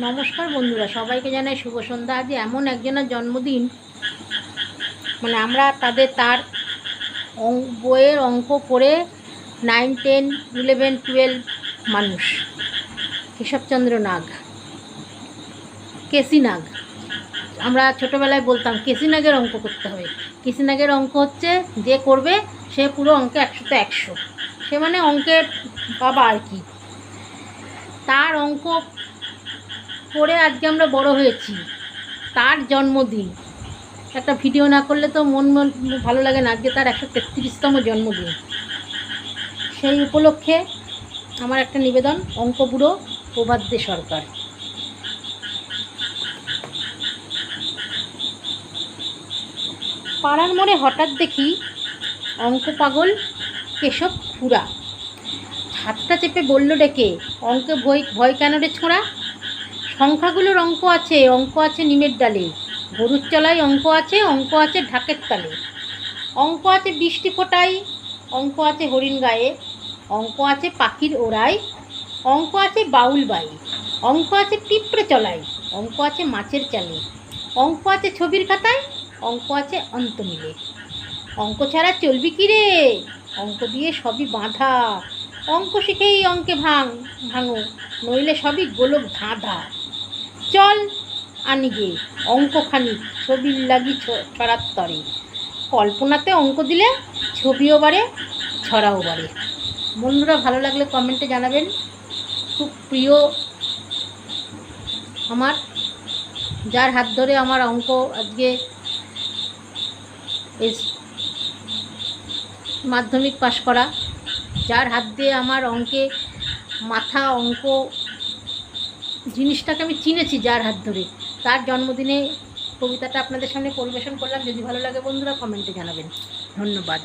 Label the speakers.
Speaker 1: নমস্কার বন্ধুরা, সবাইকে জানাই শুভ সন্ধ্যা। আজ এমন একজনের জন্মদিন, মানে আমরা তার বইয়ের অঙ্ক করে 9, 10, 11, 12 মানুষ। কেশবচন্দ্র নাগ, কেসি নাগ। আমরা ছোটোবেলায় বলতাম কেসি নাগের অঙ্ক করতে হবে। কেসি নাগের অঙ্ক হচ্ছে যে করবে সে পুরো অঙ্কে 100তে 100, সে মানে অঙ্কের বাবা আর কি। তার অঙ্ক করে আজকে আমরা বড় হয়েছি। তার জন্মদিন, একটা ভিডিও না করলে তো মন ভালো লাগে না। আজকে তার 133তম জন্মদিন। সেই উপলক্ষে আমার একটা নিবেদন, অঙ্ক বুড়ো প্রভাত দে সরকার। পাড়ার মোড়ে হঠাৎ দেখি অঙ্ক পাগল কেশব খুড়া হাতটা চেপে বলল ডেকে, অঙ্কে ভয় কেন রে ছোঁড়া? সংখ্যাগুলোর অঙ্ক আছে নিমের ডালে, গরুর চলায় অঙ্ক আছে ঢাকের তালে, অঙ্ক আছে বৃষ্টি ফোটায়, অঙ্ক আছে হরিণ গায়ে, অঙ্ক আছে পাখির ওড়ায়, অঙ্ক আছে বাউল বাই, অঙ্ক আছে পিঁপড়ে চলায়, অঙ্ক আছে মাছের চালে, অঙ্ক আছে ছবির খাতায়, অঙ্ক আছে অন্ত মিলে। অঙ্ক ছাড়া চলবি কি রে? অঙ্ক দিয়ে সবই বাঁধা। অঙ্ক শিখেই অঙ্কে ভাঙো, নইলে সবই গোলক ধাঁধা। চল আনিগে অঙ্কখানি ছবির লাগি ছড়ার তরে, কল্পনাতে অঙ্ক দিলে ছবিও বাড়ে ছড়াও বাড়ে। বন্ধুরা, ভালো লাগলে কমেন্টে জানাবেন। খুব প্রিয় আমার, যার হাত ধরে আমার অঙ্ক আজকে এই মাধ্যমিক পাশ করা, যার হাত দিয়ে আমার অঙ্কে মাথা অঙ্ক জিনিসটাকে আমি চিনেছি, যার হাত ধরে, তার জন্মদিনে কবিতাটা আপনাদের সামনে পরিবেশন করলাম। যদি ভালো লাগে বন্ধুরা কমেন্টে জানাবেন। ধন্যবাদ।